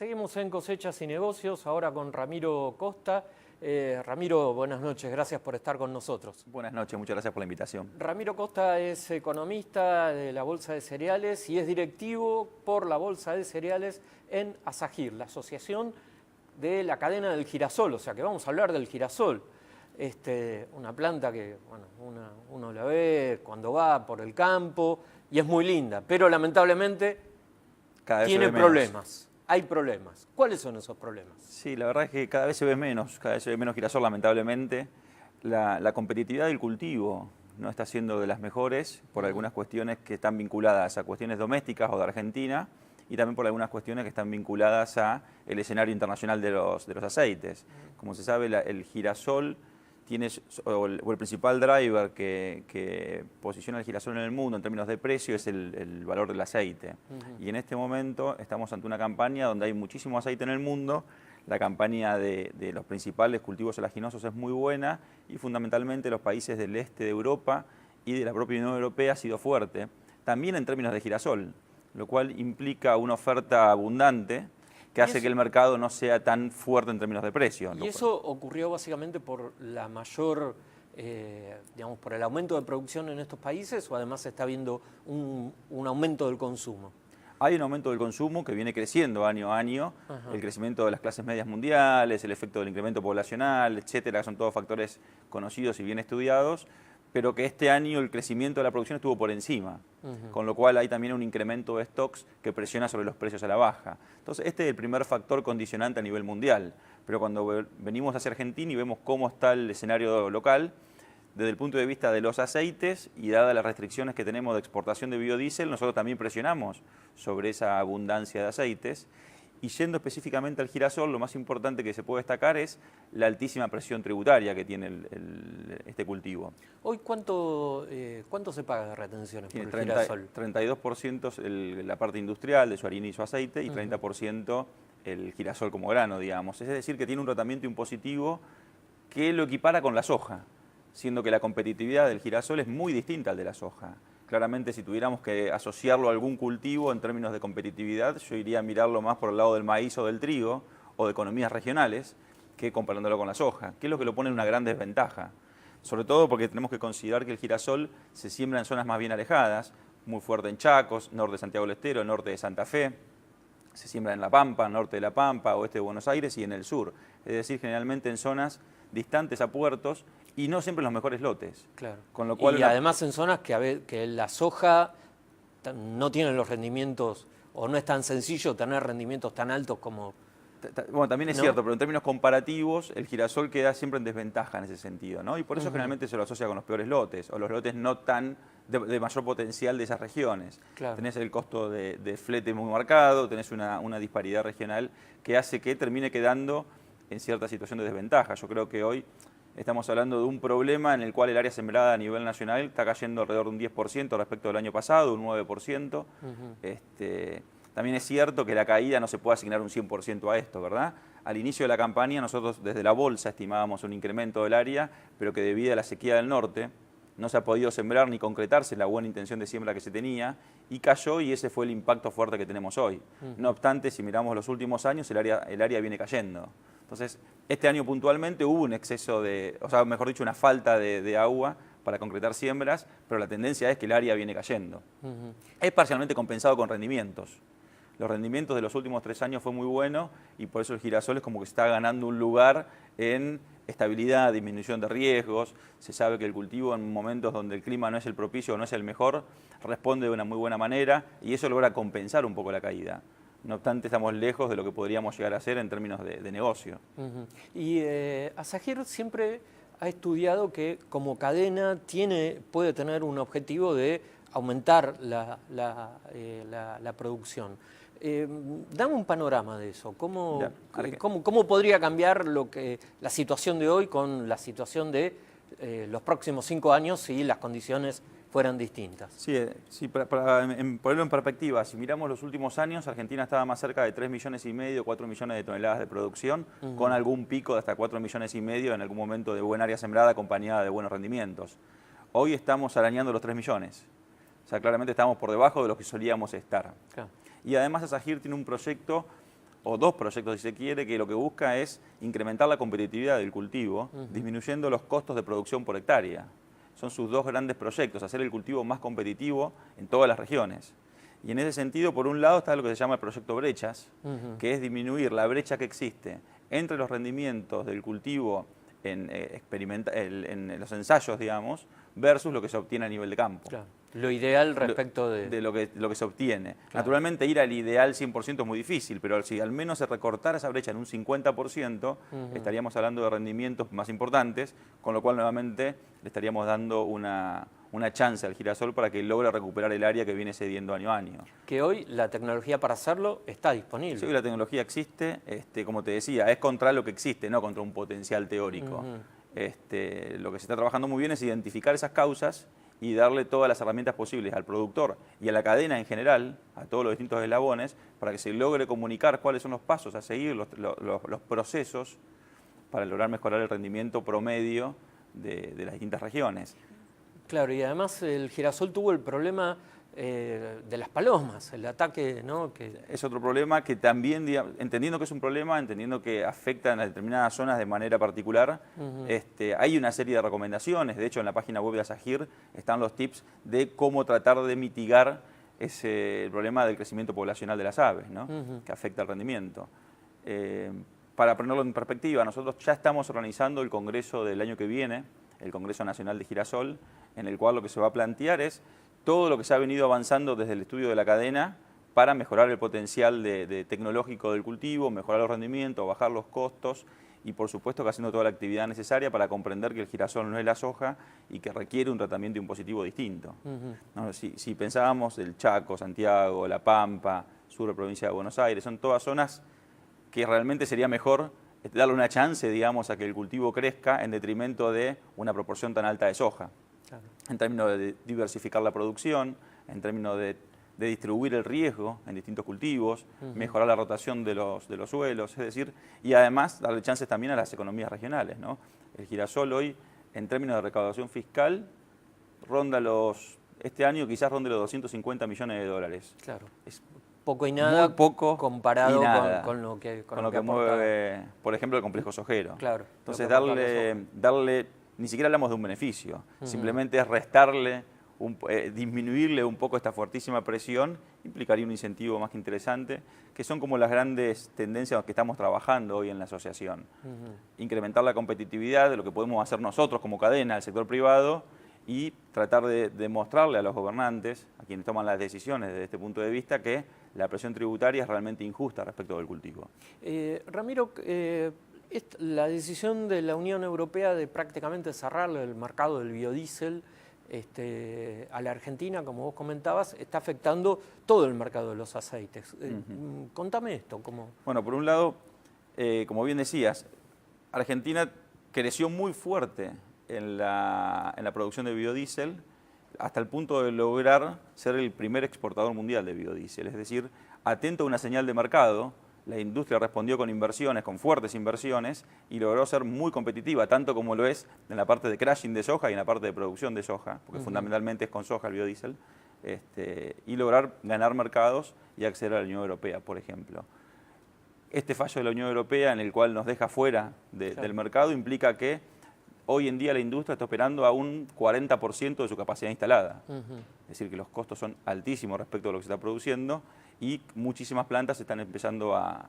Seguimos en Cosechas y Negocios, ahora con Ramiro Costa. Ramiro, buenas noches, gracias por estar con nosotros. Buenas noches, muchas gracias por la invitación. Ramiro Costa es economista de la Bolsa de Cereales y es directivo por la Bolsa de Cereales en ASAGIR, la Asociación de la Cadena del Girasol, o sea que vamos a hablar del girasol. Una planta que bueno, uno la ve cuando va por el campo y es muy linda, pero lamentablemente tiene problemas. Hay problemas. ¿Cuáles son esos problemas? Sí, la verdad es que cada vez se ve menos girasol, lamentablemente. La competitividad del cultivo no está siendo de las mejores por algunas cuestiones que están vinculadas a cuestiones domésticas o de Argentina y también por algunas cuestiones que están vinculadas a el escenario internacional de los aceites. Como se sabe, el girasol tiene, o el principal driver que posiciona el girasol en el mundo en términos de precio es el valor del aceite. Y en este momento estamos ante una campaña donde hay muchísimo aceite en el mundo. La campaña de los principales cultivos oleaginosos es muy buena y fundamentalmente los países del este de Europa y de la propia Unión Europea ha sido fuerte, también en términos de girasol, lo cual implica una oferta abundante que hace que el mercado no sea tan fuerte en términos de precio. Y eso ocurrió básicamente por la mayor, digamos, por el aumento de producción en estos países, o además se está viendo un aumento del consumo. Hay un aumento del consumo que viene creciendo año a año, el crecimiento de las clases medias mundiales, el efecto del incremento poblacional, etcétera, son todos factores conocidos y bien estudiados, pero que este año el crecimiento de la producción estuvo por encima, con lo cual hay también un incremento de stocks que presiona sobre los precios a la baja. Entonces este es el primer factor condicionante a nivel mundial, pero cuando venimos hacia Argentina y vemos cómo está el escenario local, desde el punto de vista de los aceites y dadas las restricciones que tenemos de exportación de biodiesel, nosotros también presionamos sobre esa abundancia de aceites. Y yendo específicamente al girasol, lo más importante que se puede destacar es la altísima presión tributaria que tiene este cultivo. Hoy, ¿cuánto se paga de retenciones Tiene por el girasol? 32% la parte industrial de su harina y su aceite y 30% el girasol como grano, digamos. Es decir, que tiene un tratamiento impositivo que lo equipara con la soja, siendo que la competitividad del girasol es muy distinta al de la soja. Claramente, si tuviéramos que asociarlo a algún cultivo en términos de competitividad, yo iría a mirarlo más por el lado del maíz o del trigo o de economías regionales que comparándolo con la soja, que es lo que lo pone en una gran desventaja. Sobre todo porque tenemos que considerar que el girasol se siembra en zonas más bien alejadas, muy fuerte en Chacos, norte de Santiago del Estero, norte de Santa Fe, se siembra en La Pampa, norte de La Pampa, oeste de Buenos Aires y en el sur. Es decir, generalmente en zonas distantes a puertos y no siempre en los mejores lotes. Claro. Con lo cual además en zonas que la soja no tiene los rendimientos, o no es tan sencillo tener rendimientos tan altos como... Bueno, también es cierto, pero en términos comparativos el girasol queda siempre en desventaja en ese sentido, ¿no? Y por eso generalmente se lo asocia con los peores lotes, o los lotes no tan de mayor potencial de esas regiones. Claro. Tenés el costo de flete muy marcado, tenés una disparidad regional que hace que termine quedando en cierta situación de desventaja. Yo creo que hoy estamos hablando de un problema en el cual el área sembrada a nivel nacional está cayendo alrededor de un 10% respecto del año pasado, un 9%. También es cierto que la caída no se puede asignar un 100% a esto, ¿verdad? Al inicio de la campaña nosotros desde la bolsa estimábamos un incremento del área, pero que debido a la sequía del norte no se ha podido sembrar ni concretarse la buena intención de siembra que se tenía y cayó, y ese fue el impacto fuerte que tenemos hoy. No obstante, si miramos los últimos años, el área viene cayendo. Entonces, este año puntualmente hubo un exceso o sea, mejor dicho, una falta de agua para concretar siembras, pero la tendencia es que el área viene cayendo. Es parcialmente compensado con rendimientos. Los rendimientos de los últimos 3 años fue muy bueno y por eso el girasol es como que está ganando un lugar en estabilidad, disminución de riesgos. Se sabe que el cultivo en momentos donde el clima no es el propicio o no es el mejor, responde de una muy buena manera y eso logra compensar un poco la caída. No obstante, estamos lejos de lo que podríamos llegar a hacer en términos de negocio. Y ASAGIR siempre ha estudiado que como cadena puede tener un objetivo de aumentar la producción. Dame un panorama de eso. ¿Cómo podría cambiar la situación de hoy con la situación de los próximos 5 años si las condiciones fueran distintas? Sí, para ponerlo en perspectiva, si miramos los últimos años, Argentina estaba más cerca de 3,5 millones, 4 millones de toneladas de producción, con algún pico de hasta 4,5 millones en algún momento de buena área sembrada acompañada de buenos rendimientos. Hoy estamos arañando los 3 millones. O sea, claramente estamos por debajo de lo que solíamos estar. Claro. Y además ASAGIR tiene un proyecto o 2 proyectos si se quiere, que lo que busca es incrementar la competitividad del cultivo, disminuyendo los costos de producción por hectárea. Son sus 2 grandes proyectos, hacer el cultivo más competitivo en todas las regiones. Y en ese sentido, por un lado, está lo que se llama el proyecto Brechas, que es disminuir la brecha que existe entre los rendimientos del cultivo en los ensayos, digamos, versus lo que se obtiene a nivel de campo. Claro. Lo ideal respecto de lo que se obtiene. Claro. Naturalmente, ir al ideal 100% es muy difícil, pero si al menos se recortara esa brecha en un 50%, estaríamos hablando de rendimientos más importantes, con lo cual nuevamente le estaríamos dando una chance al girasol para que logre recuperar el área que viene cediendo año a año. Que hoy la tecnología para hacerlo está disponible. Sí, hoy la tecnología existe, como te decía, es contra lo que existe, no contra un potencial teórico. Lo que se está trabajando muy bien es identificar esas causas y darle todas las herramientas posibles al productor y a la cadena en general, a todos los distintos eslabones, para que se logre comunicar cuáles son los pasos a seguir, los procesos para lograr mejorar el rendimiento promedio de las distintas regiones. Claro, y además el girasol tuvo el problema de las palomas, el ataque, ¿no? Es otro problema que también, entendiendo que es un problema, entendiendo que afecta a determinadas zonas de manera particular, hay una serie de recomendaciones. De hecho, en la página web de ASAGIR están los tips de cómo tratar de mitigar el problema del crecimiento poblacional de las aves, ¿no? Que afecta al rendimiento. Para ponerlo en perspectiva, nosotros ya estamos organizando el congreso del año que viene, el Congreso Nacional de Girasol, en el cual lo que se va a plantear es todo lo que se ha venido avanzando desde el estudio de la cadena para mejorar el potencial tecnológico del cultivo, mejorar los rendimientos, bajar los costos y por supuesto que haciendo toda la actividad necesaria para comprender que el girasol no es la soja y que requiere un tratamiento impositivo distinto. ¿No? Si pensábamos el Chaco, Santiago, La Pampa, sur de provincia de Buenos Aires, son todas zonas que realmente sería mejor darle una chance, digamos, a que el cultivo crezca en detrimento de una proporción tan alta de soja. Claro. En términos de diversificar la producción, en términos de distribuir el riesgo en distintos cultivos, mejorar la rotación de los suelos, es decir, y además darle chances también a las economías regionales, ¿no? El girasol hoy, en términos de recaudación fiscal, este año quizás ronde los 250 millones de dólares. Claro. Es poco y nada muy poco comparado y nada con lo que mueve, por ejemplo, el complejo sojero. Claro. Entonces, darle, ni siquiera hablamos de un beneficio, simplemente es restarle, disminuirle un poco esta fuertísima presión, implicaría un incentivo más que interesante, que son como las grandes tendencias que estamos trabajando hoy en la asociación. Incrementar la competitividad de lo que podemos hacer nosotros como cadena, el sector privado, y tratar de demostrarle a los gobernantes, a quienes toman las decisiones desde este punto de vista, que la presión tributaria es realmente injusta respecto del cultivo. Ramiro, la decisión de la Unión Europea de prácticamente cerrarle el mercado del biodiesel a la Argentina, como vos comentabas, está afectando todo el mercado de los aceites. Contame esto. Bueno, por un lado, como bien decías, Argentina creció muy fuerte en la producción de biodiesel hasta el punto de lograr ser el primer exportador mundial de biodiesel. Es decir, atento a una señal de mercado, la industria respondió con inversiones, con fuertes inversiones, y logró ser muy competitiva, tanto como lo es en la parte de crushing de soja y en la parte de producción de soja, porque fundamentalmente es con soja el biodiesel, y lograr ganar mercados y acceder a la Unión Europea, por ejemplo. Este fallo de la Unión Europea, en el cual nos deja fuera del mercado, implica que hoy en día la industria está operando a un 40% de su capacidad instalada. Es decir, que los costos son altísimos respecto a lo que se está produciendo y muchísimas plantas están empezando a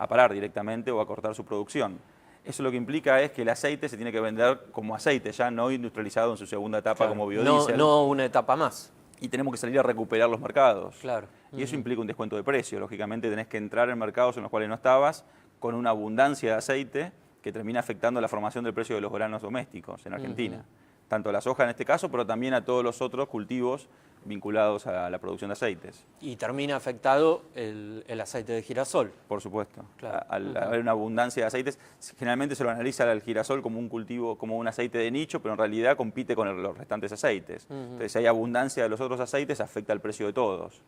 parar directamente o a cortar su producción. Eso lo que implica es que el aceite se tiene que vender como aceite, ya no industrializado en su segunda etapa como biodiesel. No una etapa más. Y tenemos que salir a recuperar los mercados. Claro. Y eso implica un descuento de precio. Lógicamente tenés que entrar en mercados en los cuales no estabas con una abundancia de aceite que termina afectando la formación del precio de los granos domésticos en Argentina. Tanto a la soja en este caso, pero también a todos los otros cultivos vinculados a la producción de aceites. Y termina afectado el aceite de girasol. Por supuesto. Claro. Al haber una abundancia de aceites, generalmente se lo analiza al girasol como un cultivo, como un aceite de nicho, pero en realidad compite con los restantes aceites. Entonces, si hay abundancia de los otros aceites, afecta el precio de todos.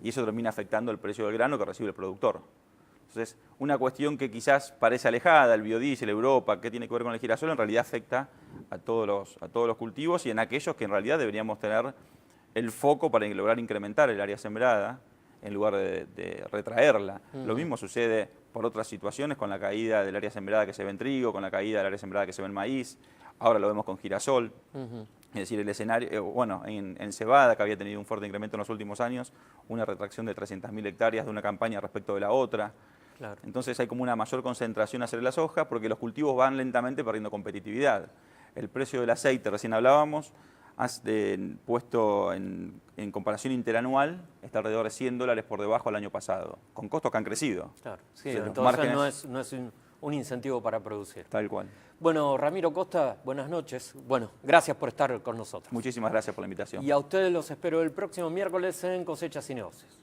Y eso termina afectando el precio del grano que recibe el productor. Entonces, una cuestión que quizás parece alejada, el biodiesel, Europa, ¿qué tiene que ver con el girasol? En realidad afecta a todos los cultivos y en aquellos que en realidad deberíamos tener el foco para lograr incrementar el área sembrada en lugar de retraerla. Lo mismo sucede, por otras situaciones, con la caída del área sembrada que se ve en trigo, con la caída del área sembrada que se ve en maíz, ahora lo vemos con girasol. Es decir, el escenario, bueno, en cebada, que había tenido un fuerte incremento en los últimos años, una retracción de 300.000 hectáreas de una campaña respecto de la otra. Claro. Entonces hay como una mayor concentración hacia la soja porque los cultivos van lentamente perdiendo competitividad. El precio del aceite, recién hablábamos, puesto en comparación interanual, está alrededor de $100 por debajo del año pasado, con costos que han crecido. Claro, sí, O sea, entonces no es un incentivo para producir. Tal cual. Bueno, Ramiro Costa, buenas noches. Bueno, gracias por estar con nosotros. Muchísimas gracias por la invitación. Y a ustedes los espero el próximo miércoles en Cosechas y Negocios.